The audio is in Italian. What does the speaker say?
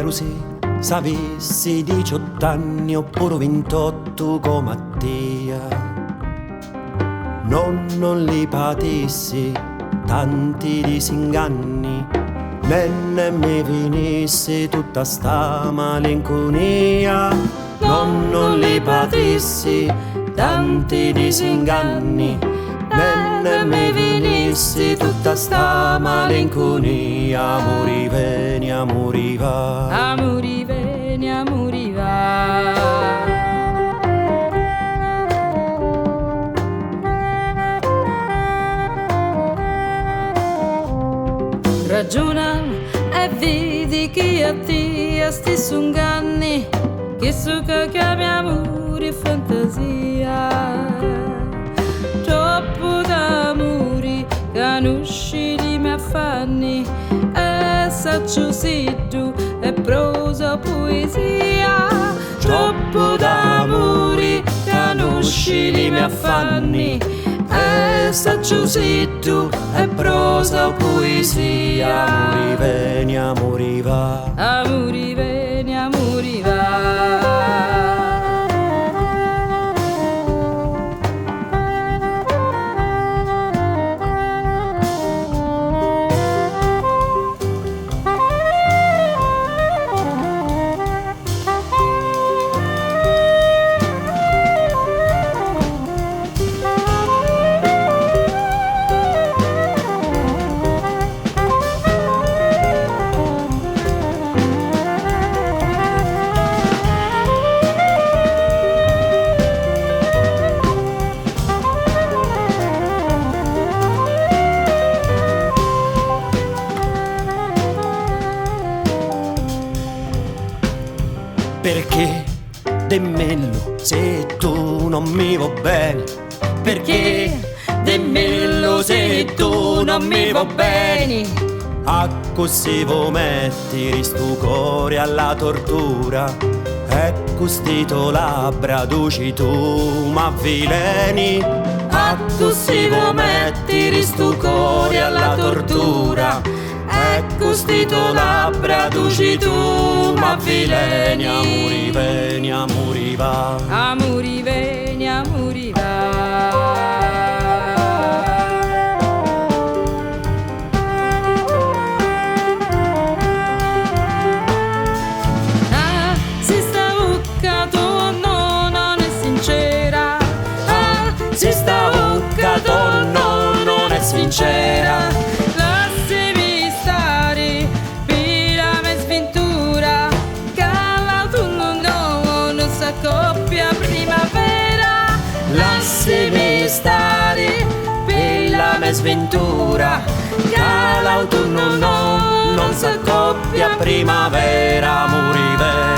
Perusi, s'avessi 18 anni oppure 28 come Mattia, non li patissi tanti disinganni, né mi finissi tutta sta malinconia. Non li patissi tanti disinganni, né mi finissi tutta sta malinconia. Amori veni, amori va, amori veni, amori va. Ragiona e vedi che a te stesso inganni, che so che chiami amore e fantasia. Troppo d'amori che non usci di miei affanni, e saccio siddu e prosa poesia. Troppo d'amori che non usci di miei affanni, e saccio siddu e prosa poesia. Amori veni, amori va, amori veni, amori va. Perché dimmelo se tu non mi va bene, Perché dimmelo se tu non mi va bene. a così vo metti sto cuore alla tortura, e costito labbra duci tu m'avvileni. A così vo metti sto cuore alla tortura, e costito labbra duci tu m'avvileni. Amori veni, amori va, Amori veni, amori va. Ah, si sta bocca tonno non è sincera. Ah, si sta bocca tonno non è sincera. Lasciami stare per la mia sventura, che l'autunno non s'accoppia a primavera. Lasciami stare per la mia sventura, che l'autunno non s'accoppia a primavera. Amori veni,